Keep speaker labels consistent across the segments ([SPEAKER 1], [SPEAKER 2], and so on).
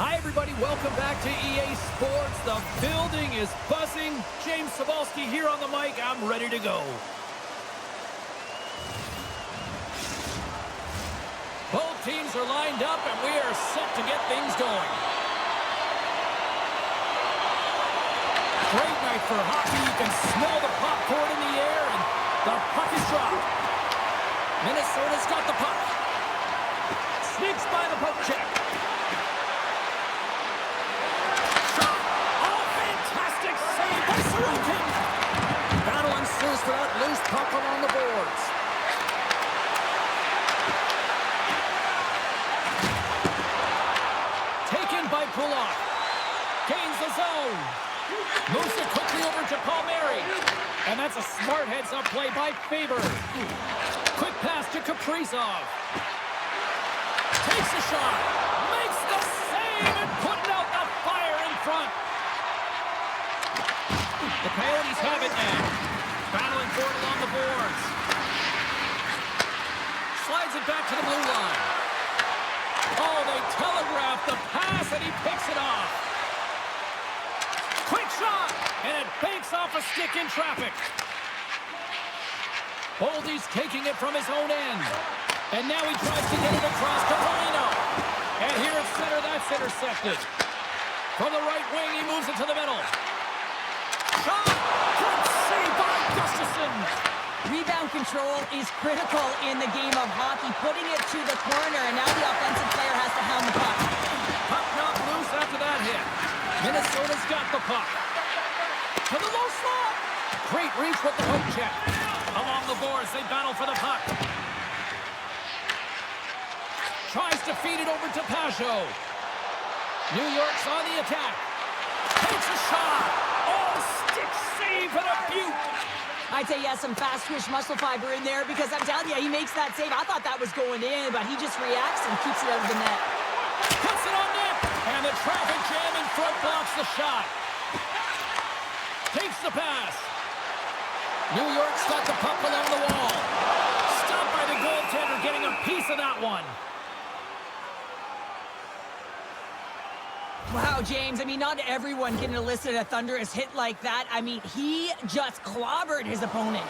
[SPEAKER 1] Hi, everybody. Welcome back to EA Sports. The building is buzzing. James Cebulski here on the mic. I'm ready to go. Both teams are lined up, and we are set to get things going. Great night for hockey. You can smell the popcorn in the air, and the puck is dropped. Minnesota's got the puck. Sneaks by the poke check. Battle ensues for that loose puck along the boards. Taken by Pullock. Gains the zone. Moves it quickly over to Palmieri. And that's a smart heads-up play by Faber. Quick pass to Kaprizov. Takes a shot. Makes the save and putting out the fire in front. The Coyotes have it now. Battling for it along the boards. Slides it back to the blue line. Oh, they telegraph the pass, and he picks it off. Quick shot, and it banks off a stick in traffic. Boldy's taking it from his own end. And now he tries to get it across to Polino. And here at center, that's intercepted. From the right wing, he moves it to the middle. Shot! Good save by Gustafsson!
[SPEAKER 2] Rebound control is critical in the game of hockey, putting it to the corner, and now the offensive player has to hound the puck.
[SPEAKER 1] Puck knocked loose after that hit. Minnesota's got the puck. To the low slot! Great reach with the poke check. Along the boards, they battle for the puck. Tries to feed it over to Pajot. New York's on the attack. Takes a shot! Stick save and a beaut.
[SPEAKER 2] I'd say he has some fast twitch muscle fiber in there because I'm telling you, he makes that save. I thought that was going in, but he just reacts and keeps it out of the net.
[SPEAKER 1] Puts it on net, and the traffic jam in front blocks the shot. Takes the pass. New York's got the puck along the wall. Stopped by the goaltender, getting a piece of that one.
[SPEAKER 2] Wow, James, I mean, not everyone can elicit a thunderous hit like that. I mean, he just clobbered his opponent.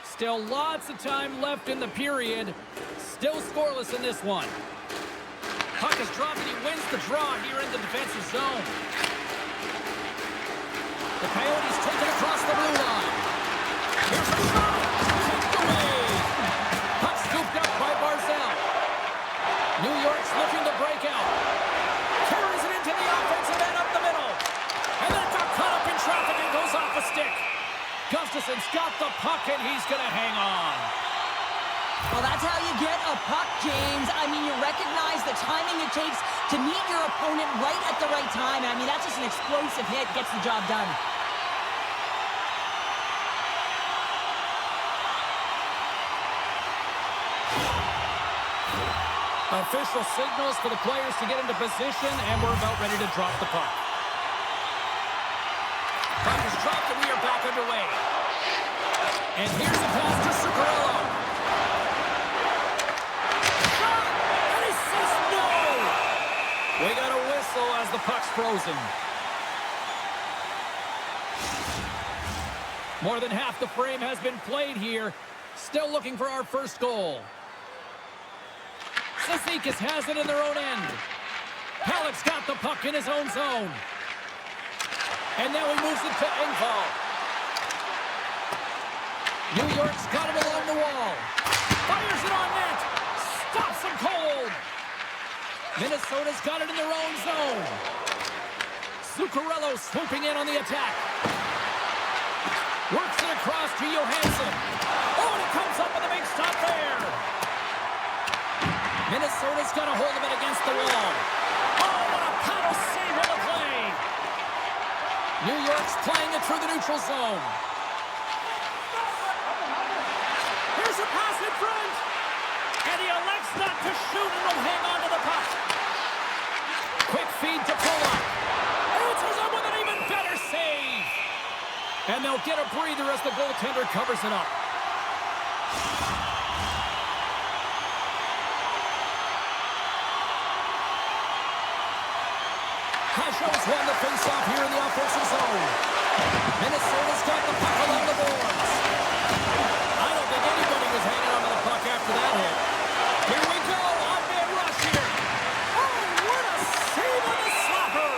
[SPEAKER 1] Still lots of time left in the period. Still scoreless in this one. Puck is dropped and he wins the draw here in the defensive zone. The Coyotes take it across the blue line. Here's a shot. Kicked away. Puck scooped up by Barzal. New York's looking to break out. Carries it into the offensive end up the middle. And then got caught up in traffic and goes off a stick. Gustafsson's got the puck and he's going to hang on.
[SPEAKER 2] Well, that's how you get a puck, James. I mean, you recognize the timing it takes to meet your opponent right at the right time. I mean, that's just an explosive hit. Gets the job done.
[SPEAKER 1] Official signals for the players to get into position, and we're about ready to drop the puck. Puck is dropped, and we are back underway. And here's a pass to Zuccarello. Shot! And he says no! We got a whistle as the puck's frozen. More than half the frame has been played here. Still looking for our first goal. Cizikas has it in their own end. Halleck's got the puck in his own zone. And now he moves it to Engvall. New York's got it along the wall. Fires it on net. Stops him cold. Minnesota's got it in their own zone. Zuccarello swooping in on the attack. Works it across to Johansson. Oh, and it comes up with a big stop there. Minnesota's got a hold of it against the wall. Oh, what a paddle save on the play. New York's playing it through the neutral zone. Here's a pass in front. And he elects not to shoot and will hang on to the puck. Quick feed to Pullock. Answers him with an even better save. And they'll get a breather as the goaltender covers it up. Coyotes won the face-off here in the offensive zone. Minnesota's got the puck along the boards. I don't think anybody was hanging on to the puck after that hit. Here we go, on-man rush here. Oh, what a save on the slapper!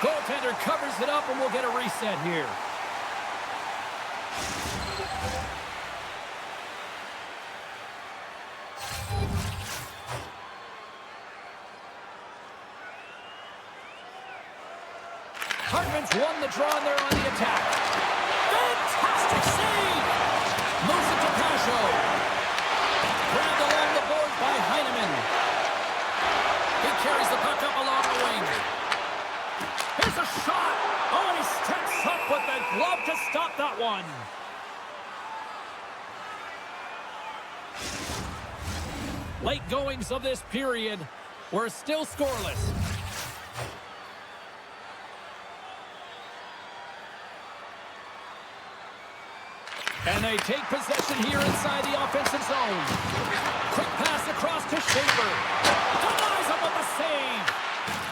[SPEAKER 1] Goaltender covers it up, and we'll get a reset here. Hartman's won the draw, and they're on the attack. Fantastic save! Moves it to Pasho. Grabbed along the boards by Heineman. He carries the puck up along the wing. Here's a shot! Oh, and he steps up with the glove to stop that one. Late goings of this period were still scoreless. And they take possession here inside the offensive zone. Quick pass across to Schaefer. Denies him with the save.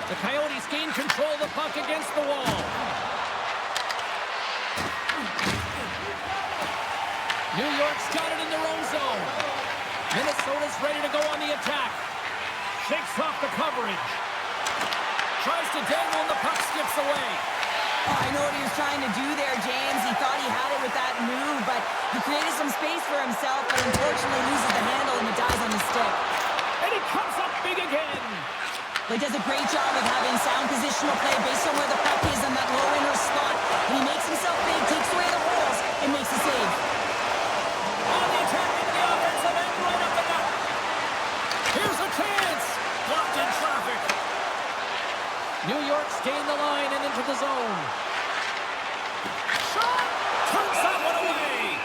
[SPEAKER 1] The Coyotes gain control of the puck against the wall. New York's got it in their own zone. Minnesota's ready to go on the attack. Shakes off the coverage. Tries to dangle and the puck skips away.
[SPEAKER 2] Oh, I know what he was trying to do there, James. He thought he had it with that move, but he created some space for himself, but unfortunately loses the handle and it dies on the stick.
[SPEAKER 1] And he comes up big again.
[SPEAKER 2] He does a great job of having sound positional play based on where the puck is in that low inner slot. And he makes himself big, takes away the holes, and makes a save.
[SPEAKER 1] On the attack into the offensive end, right up the gut. Here's a chance. Blocked in traffic. New York's gained the line and into the zone. Shot! Turns that one away.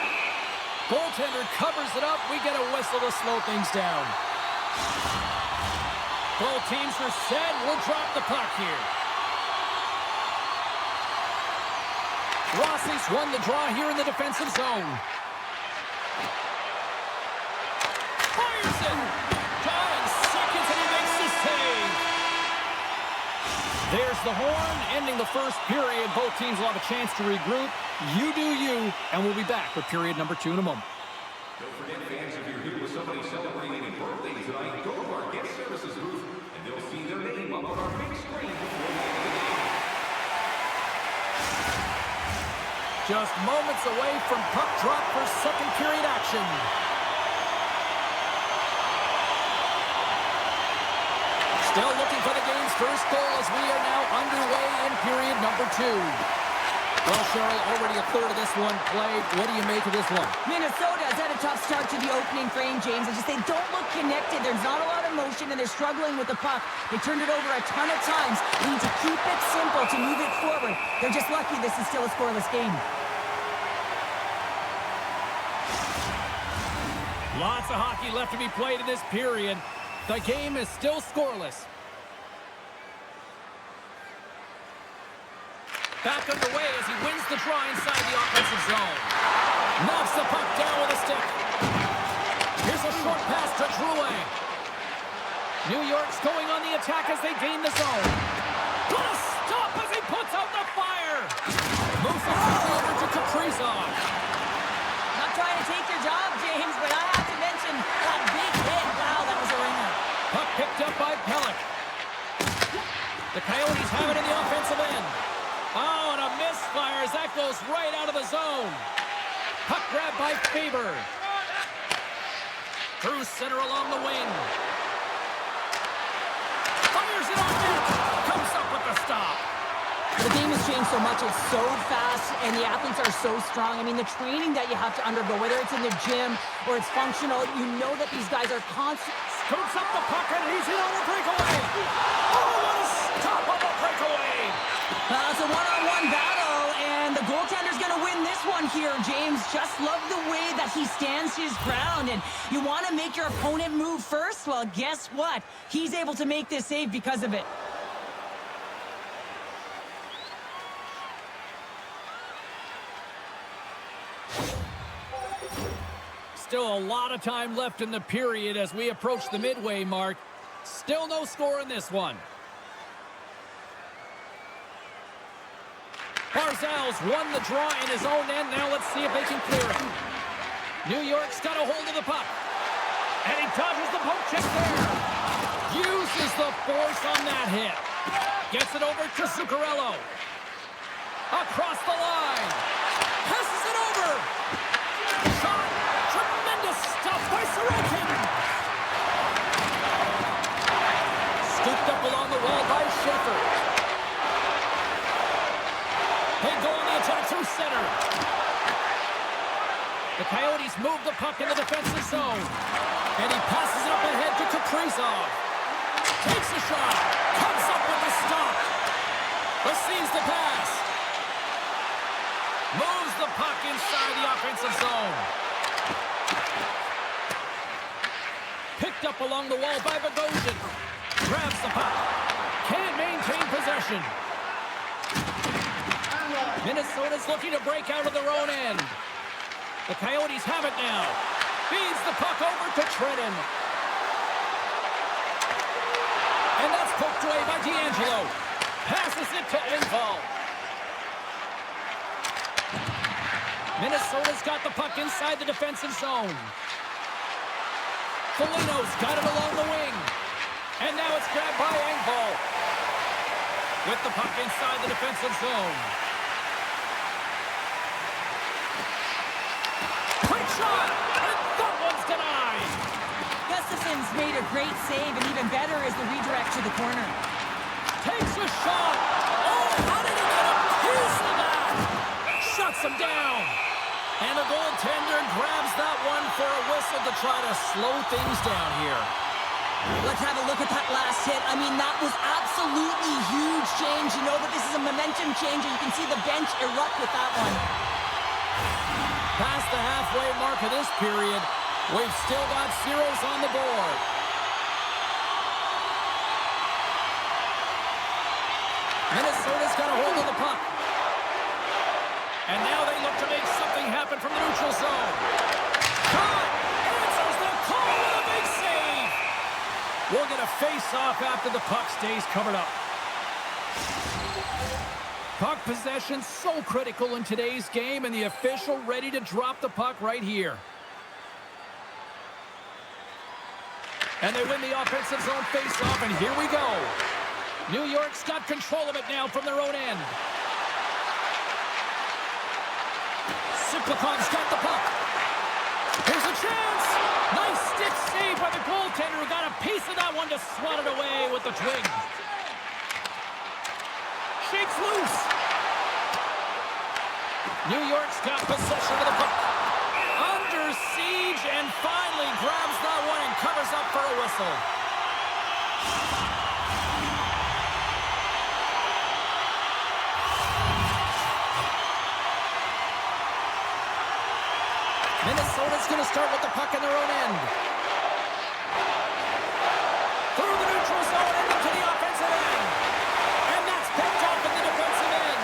[SPEAKER 1] Goaltender covers it up. We get a whistle to slow things down. Both teams are set. We'll drop the puck here. Rossi's won the draw here in the defensive zone. Fires it! Dying seconds and he makes the save. There's the horn, ending the first period. Both teams will have a chance to regroup. You do you, and we'll be back with period number 2 in a moment.
[SPEAKER 3] Don't forget, fans, if you're here with somebody celebrating a birthday tonight, go to our guest services booth, and they'll see their name up on our big screen before the end of the game.
[SPEAKER 1] Just moments away from puck drop for second period action. Still looking for the game's first goal as we are now underway in period number 2. Well, Cheryl, already a third of this one played. What do you make of this one?
[SPEAKER 2] Minnesota has had a tough start to the opening frame, James. They don't look connected. There's not a lot of motion, and they're struggling with the puck. They turned it over a ton of times. They need to keep it simple to move it forward. They're just lucky this is still a scoreless game.
[SPEAKER 1] Lots of hockey left to be played in this period. The game is still scoreless. Back underway as he wins the draw inside the offensive zone. Knocks the puck down with a stick. Here's a short pass to Drouin. New York's going on the attack as they gain the zone. What a stop as he puts out the fire. Moves it over to Kaprizov.
[SPEAKER 2] Not trying to take your job, James, but I have to mention that big hit. Wow, that was a ringer.
[SPEAKER 1] Puck picked up by Pelech. The Coyotes have it in the offensive end. Oh, and a misfire as that goes right out of the zone. Puck grab by Faber. Through center along the wing. Fires it on net. Comes up with the stop.
[SPEAKER 2] The game has changed so much. It's so fast, and the athletes are so strong. I mean, the training that you have to undergo, whether it's in the gym or it's functional, you know that these guys are constant.
[SPEAKER 1] Scoops up the puck, and he's in on a breakaway. Oh, what a stop on the breakaway.
[SPEAKER 2] It's a one-on-one battle, and the goaltender's going to win this one here, James. Just love the way that he stands his ground, and you want to make your opponent move first? Well, guess what? He's able to make this save because of it.
[SPEAKER 1] Still a lot of time left in the period as we approach the midway mark. Still no score in this one. Barzal's won the draw in his own end. Now let's see if they can clear it. New York's got a hold of the puck. And he dodges the poke check there. Uses the force on that hit. Gets it over to Zuccarello. Across the line. Passes it over. Shot. Tremendous stuff by Sorokin. Scooped up along the wall by Schaefer. They go on the attack through center. The Coyotes move the puck in the defensive zone. And he passes it up ahead to Kaprizov. Takes a shot. Comes up with the stop. Receives the pass. Moves the puck inside the offensive zone. Picked up along the wall by Bogosian. Grabs the puck. Can't maintain possession. Minnesota's looking to break out of their own end. The Coyotes have it now. Feeds the puck over to Trenton. And that's poked away by D'Angelo. Passes it to Engvall. Minnesota's got the puck inside the defensive zone. Foligno's got it along the wing. And now it's grabbed by Engvall. With the puck inside the defensive zone. Quick shot! And that one's denied!
[SPEAKER 2] Gustafson's made a great save, and even better is the redirect to the corner.
[SPEAKER 1] Takes a shot! Oh, how did he get a piece of that? Shuts him down! And the goaltender grabs that one for a whistle to try to slow things down here.
[SPEAKER 2] Let's have a look at that last hit. I mean, that was absolutely huge change. You know that this is a momentum change, and you can see the bench erupt with that one.
[SPEAKER 1] Past the halfway mark of this period, we've still got zeros on the board. Minnesota's got a hold of the puck. And now they look to make something happen from the neutral zone. Caught! Answers the call with a big save! We'll get a face-off after the puck stays covered up. Puck possession so critical in today's game, and the official ready to drop the puck right here. And they win the offensive zone face-off, and here we go. New York's got control of it now from their own end. Siplikov's got the puck. Here's a chance. Nice stick save by the goaltender who got a piece of that one to swat it away with the twig. Shakes loose. New York's got possession of the puck. Under siege and finally grabs that one and covers up for a whistle. Minnesota's going to start with the puck in their own end. Through the neutral zone and into the offensive end. And that's picked up in the defensive end.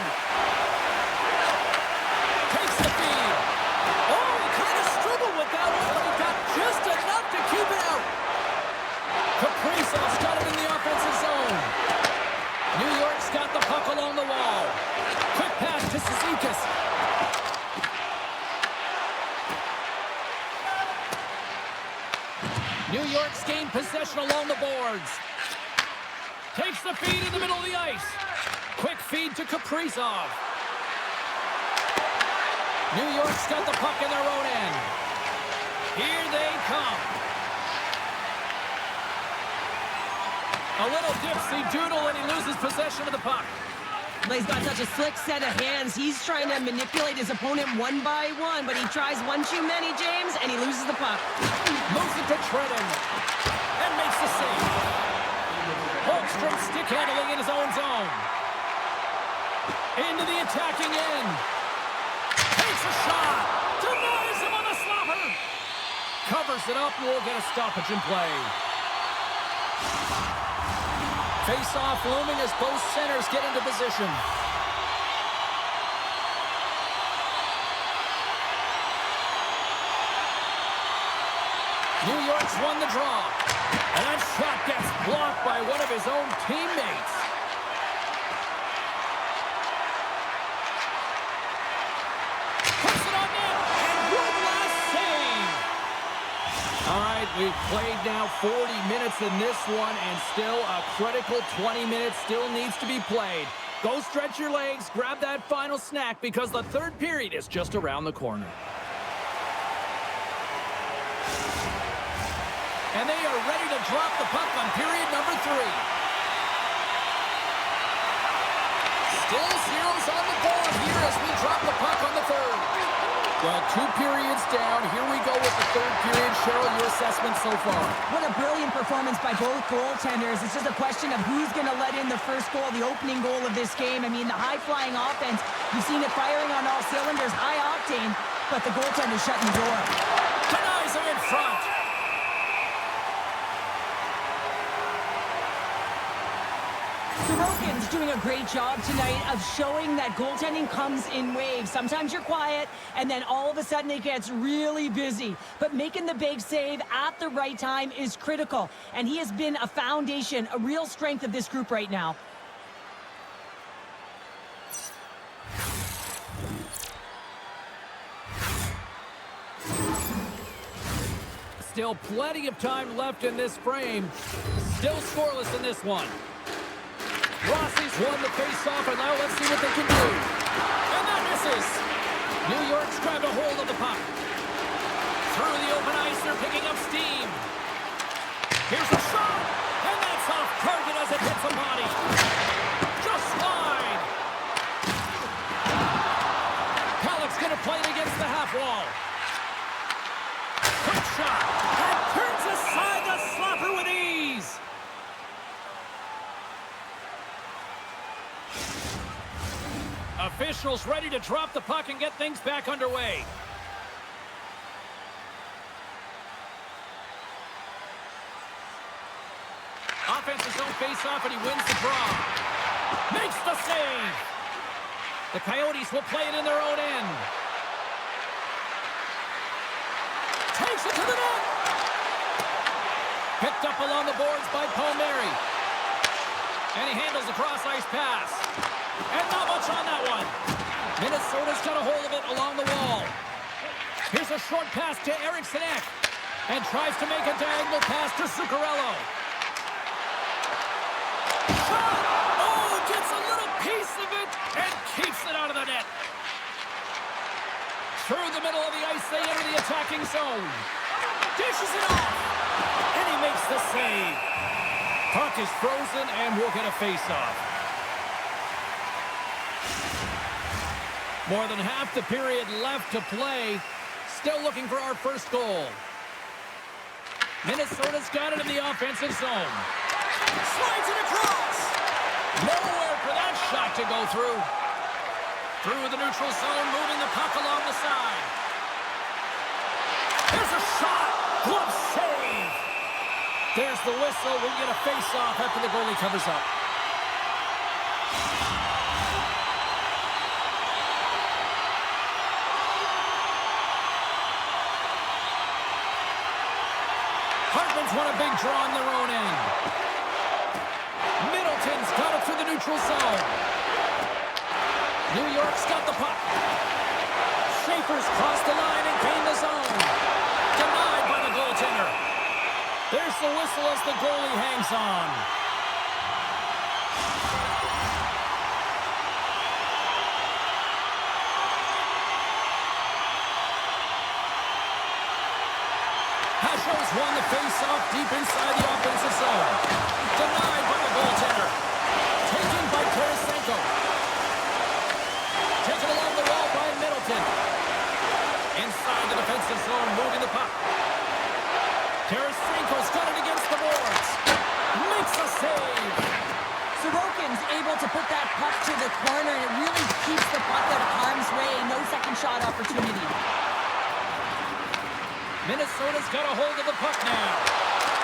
[SPEAKER 1] Takes the feed. Oh, he kind of struggled with that one, but he got just enough to keep it out. Kaprizov's got it in the offensive zone. New York's got the puck along the wall. Quick pass to Cizikas. New York's gained possession along the boards. Takes the feed in the middle of the ice. Quick feed to Kaprizov. New York's got the puck in their own end. Here they come. A little dipsy-doodle and he loses possession of the puck.
[SPEAKER 2] But he's got such a slick set of hands. He's trying to manipulate his opponent one by one, but he tries one too many, James, and he loses the puck.
[SPEAKER 1] Moves it to Trenton and makes the save. Holmstrom stick handling in his own zone. Into the attacking end. Takes a shot. Denies him on the slapper. Covers it up and we'll get a stoppage in play. Face-off looming as both centers get into position. New York's won the draw. And that shot gets blocked by one of his own teammates. Puts it on net. And one last save. All right, we've played now 40 minutes in this one, and still a critical 20 minutes still needs to be played. Go stretch your legs, grab that final snack, because the third period is just around the corner. And they are ready to drop the puck on period number 3. Still zeros on the board here as we drop the puck on the third. Well, 2 periods down. Here we go with the third period. Cheryl, your assessment so far?
[SPEAKER 2] What a brilliant performance by both goaltenders. It's just a question of who's going to let in the first goal, the opening goal of this game. I mean, the high-flying offense, you've seen it firing on all cylinders, high octane, but the goaltender's shutting the door.
[SPEAKER 1] Denies him in front.
[SPEAKER 2] Sorokin's doing a great job tonight of showing that goaltending comes in waves. Sometimes you're quiet, and then all of a sudden it gets really busy. But making the big save at the right time is critical. And he has been a foundation, a real strength of this group right now.
[SPEAKER 1] Still plenty of time left in this frame. Still scoreless in this one. Rossi's won the face-off, and now let's see what they can do. And that misses. New York's grabbed a hold of the puck. Through the open ice, they're picking up steam. Here's a shot, and that's off target as it hits a body. Just wide. Halleck's going to play it against the half wall. Quick shot, and turns aside the slapper with ease. Officials ready to drop the puck and get things back underway. Offensive zone face-off, and he wins the draw. Makes the save. The Coyotes will play it in their own end. Takes it to the net. Picked up along the boards by Palmieri. And he handles a cross-ice pass. And not much on that one. Minnesota's got a hold of it along the wall. Here's a short pass to Eriksson Ek. And tries to make a diagonal pass to Zuccarello. Shot! Oh, gets a little piece of it and keeps it out of the net. Through the middle of the ice, they enter the attacking zone. Dishes it off. And he makes the save. Puck is frozen, and we'll get a face-off. More than half the period left to play. Still looking for our first goal. Minnesota's got it in the offensive zone. Slides it across. Nowhere for that shot to go through. Through the neutral zone, moving the puck along the side. There's a shot. Glove save. There's the whistle. We'll get a face-off after the goalie covers up. Hartman's won a big draw on their own end. Middleton's got it through the neutral zone. New York's got the puck. Schaefer's crossed the line and gained the zone. Denied by the goaltender. There's the whistle as the goalie hangs on. Hasho's won the face-off deep inside the offensive zone. Denied by the goaltender. Taken by Tarasenko. Taken along the wall by Middleton. Inside the defensive zone, moving the puck. Tarasenko's got it against the boards. Makes a save.
[SPEAKER 2] Sorokin's able to put that puck to the corner, and it really keeps the puck out of harm's way. No second shot opportunity.
[SPEAKER 1] Minnesota's got a hold of the puck now.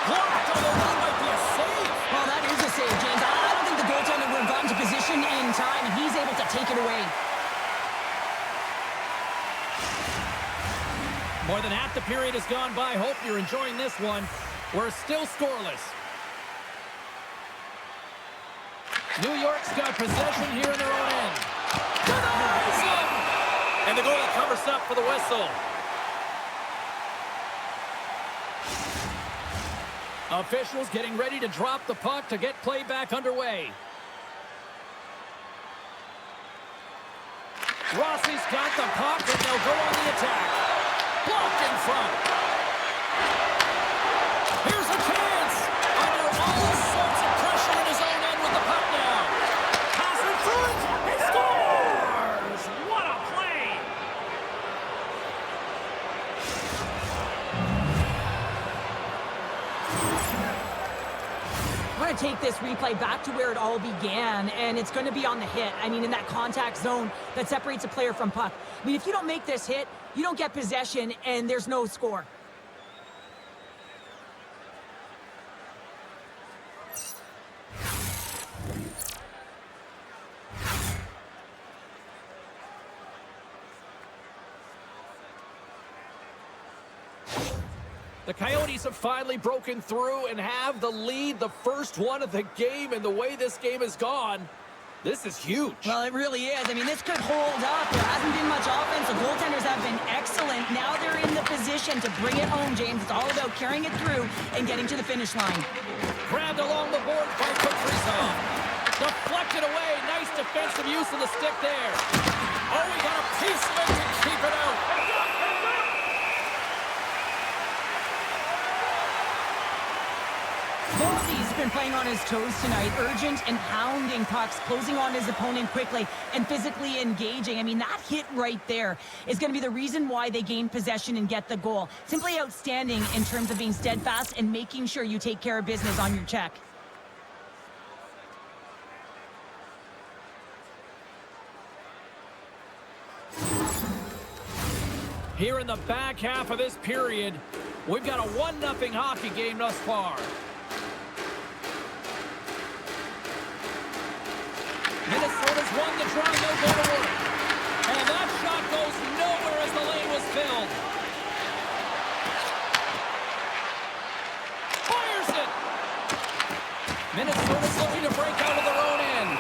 [SPEAKER 1] Blocked, although that might be a save.
[SPEAKER 2] Well, that is a save, James. I don't think the goaltender would have gotten to position in time, and he's able to take it away.
[SPEAKER 1] More than half the period has gone by. Hope you're enjoying this one. We're still scoreless. New York's got possession here in their own end. And the goalie covers up for the whistle. Officials getting ready to drop the puck to get play back underway. Rossi's got the puck, and they'll go on the attack. Blocked in front. Here's a chance. Under all sorts of pressure in his own end with the puck now. Pass in front. He scores! What a play!
[SPEAKER 2] We're going to take this replay back to where it all began, and it's going to be on the hit. I mean, in that contact zone that separates a player from puck. I mean, if you don't make this hit, you don't get possession, and there's no score.
[SPEAKER 1] The Coyotes have finally broken through and have the lead, the first one of the game, and the way this game has gone, this is huge.
[SPEAKER 2] Well, it really is. I mean, this could hold up. There hasn't been much offense. The goaltenders have been excellent. Now they're in the position to bring it home, James. It's all about carrying it through and getting to the finish line.
[SPEAKER 1] Grabbed along the board by Kaprizov. Deflected away. Nice defensive use of the stick there. Oh, he got a piece of it to keep it out.
[SPEAKER 2] He's been playing on his toes tonight, urgent and pounding pucks, closing on his opponent quickly and physically engaging. I mean, that hit right there is going to be the reason why they gain possession and get the goal. Simply outstanding in terms of being steadfast and making sure you take care of business on your check.
[SPEAKER 1] Here in the back half of this period, we've got a 1-0 hockey game thus far. Minnesota's won the draw, no go to work. And that shot goes nowhere as the lane was filled. Fires it! Minnesota's looking to break out of their own end.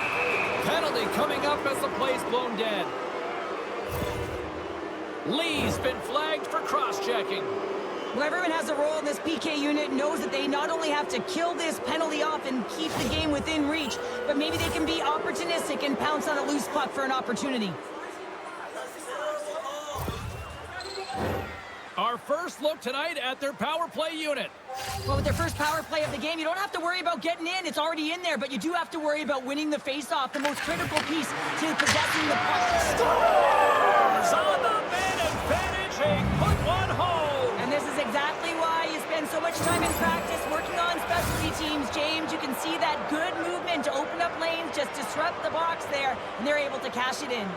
[SPEAKER 1] Penalty coming up as the play's blown dead. Lee's been flagged for cross-checking.
[SPEAKER 2] Well, everyone has a role in this PK unit, knows that they not only have to kill this penalty off and keep the game within reach, but maybe they can be opportunistic and pounce on a loose puck for an opportunity.
[SPEAKER 1] Our first look tonight at their power play unit.
[SPEAKER 2] Well, with their first power play of the game, you don't have to worry about getting in. It's already in there, but you do have to worry about winning the face-off, the most critical piece to possessing the puck.
[SPEAKER 1] Scores on the man advantage, a put one home.
[SPEAKER 2] And this is exactly why you spend so much time in practice working on specialty teams, James. You can see that good movement to open up lanes, just disrupt the box there, and they're able to cash it in.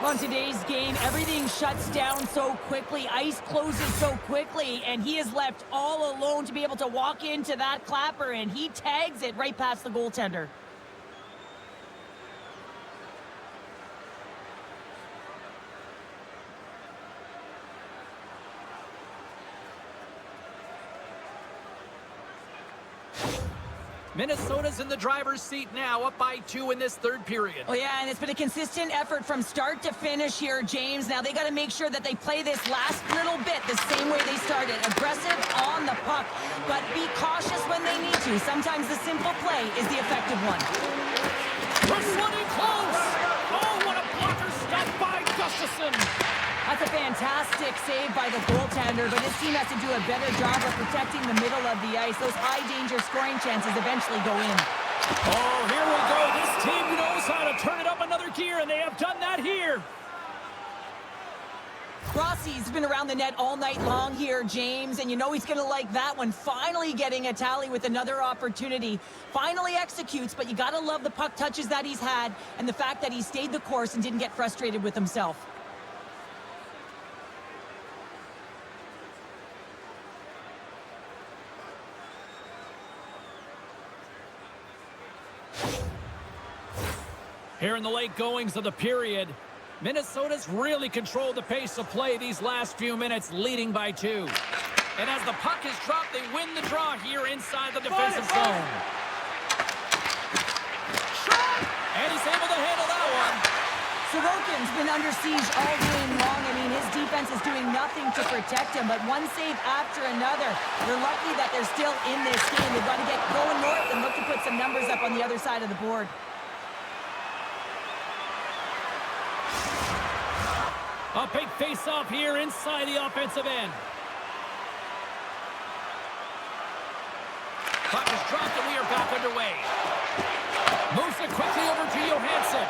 [SPEAKER 2] On today's game, everything shuts down so quickly, ice closes so quickly, and he is left all alone to be able to walk into that clapper, and he tags it right past the goaltender.
[SPEAKER 1] Minnesota's in the driver's seat now, up by 2 in this third period.
[SPEAKER 2] Oh, yeah, and it's been a consistent effort from start to finish here, James. Now they got to make sure that they play this last little bit the same way they started. Aggressive on the puck, but be cautious when they need to. Sometimes the simple play is the effective one.
[SPEAKER 1] We're running close! Oh, what a blocker stop by Gustafson!
[SPEAKER 2] That's a fantastic save by the goaltender, but his team has to do a better job of protecting the middle of the ice. Those high-danger scoring chances eventually go in.
[SPEAKER 1] Oh, here we go. This team knows how to turn it up another gear, and they have done that here.
[SPEAKER 2] Rossi's been around the net all night long here, James, and you know he's going to like that one. Finally getting a tally with another opportunity. Finally executes, but you got to love the puck touches that he's had and the fact that he stayed the course and didn't get frustrated with himself.
[SPEAKER 1] Here in the late goings of the period, Minnesota's really controlled the pace of play these last few minutes, leading by 2. And as the puck is dropped, they win the draw here inside the defensive zone. And he's able to handle that one.
[SPEAKER 2] Sorokin's been under siege all game long. I mean, his defense is doing nothing to protect him, but one save after another. They're lucky that they're still in this game. They've got to get going north and look to put some numbers up on the other side of the board.
[SPEAKER 1] A big face-off here inside the offensive end. Puck is dropped and we are back underway. Moves it quickly over to Johansson.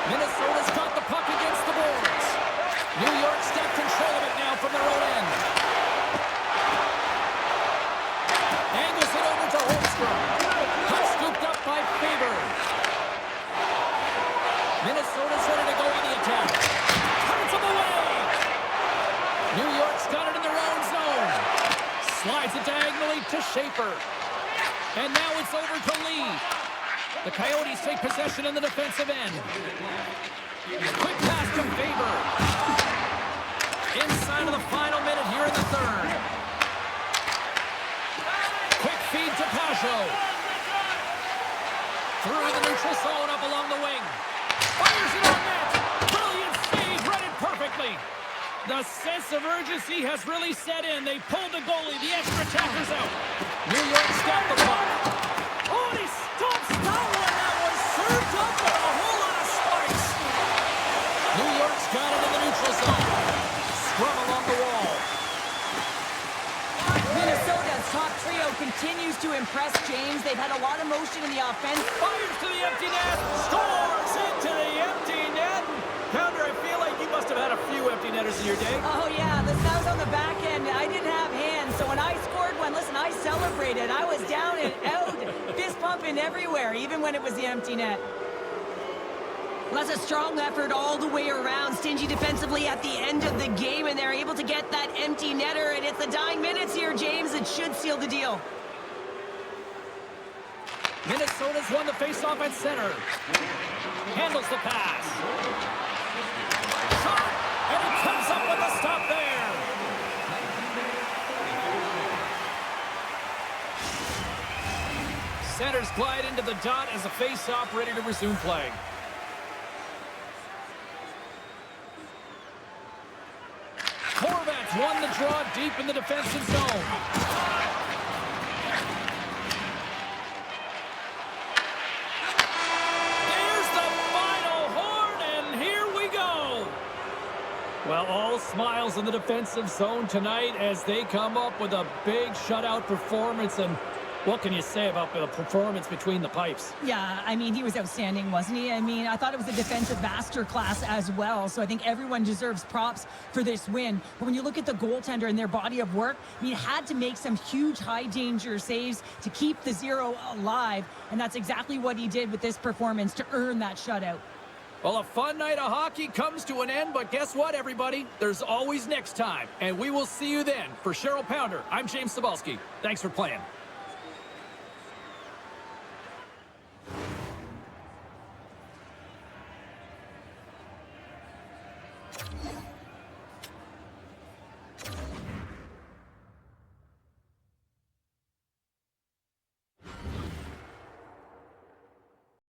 [SPEAKER 1] Minnesota's got the puck against the boards. New York's got control of it now from their own end. Angles it over to Holmstrom. Puck scooped up by Faber. Minnesota's ready to go on the attack. Turns them away. New York's got it in their own zone. Slides it diagonally to Schaefer. And now it's over to Lee. The Coyotes take possession in the defensive end. Quick pass to Faber. Inside of the final minute here in the third. Quick feed to Pajot. Through the neutral zone up along the wing. Fires it on net. Brilliant save, read it perfectly. The sense of urgency has really set in. They pulled the goalie. The extra attacker's out. New York's got the puck. Oh, and he stops that one. That was served up with a whole lot of spikes. New York's got it in the neutral zone. Scrum along the wall.
[SPEAKER 2] Minnesota's top trio continues to impress, James. They've had a lot of motion in the offense.
[SPEAKER 1] Fires to the empty net. Scores into the empty net. Pounder, I feel like you must have had a few empty netters in your day.
[SPEAKER 2] Oh, yeah. Listen, I was on the back end. I didn't have hands, so when I scored one, listen, I celebrated. I was down and out, fist pumping everywhere, even when it was the empty net. Well, that's a strong effort all the way around. Stingy defensively at the end of the game, and they're able to get that empty netter, and it's the dying minutes here, James. It should seal the deal.
[SPEAKER 1] Minnesota's won the faceoff at center. Handles the pass. Shot, and he comes up with a stop there. Centers glide into the dot as a faceoff ready to resume play. Horvat's won the draw deep in the defensive zone. There's the final horn, and here we go. Well, all smiles in the defensive zone tonight as they come up with a big shutout performance. And what can you say about the performance between the pipes?
[SPEAKER 2] Yeah, I mean, he was outstanding, wasn't he? I mean, I thought it was a defensive masterclass as well, so I think everyone deserves props for this win. But when you look at the goaltender and their body of work, I mean, had to make some huge high-danger saves to keep the zero alive, and that's exactly what he did with this performance to earn that shutout.
[SPEAKER 1] Well, a fun night of hockey comes to an end, but guess what, everybody? There's always next time, and we will see you then. For Cheryl Pounder, I'm James Cebulski. Thanks for playing.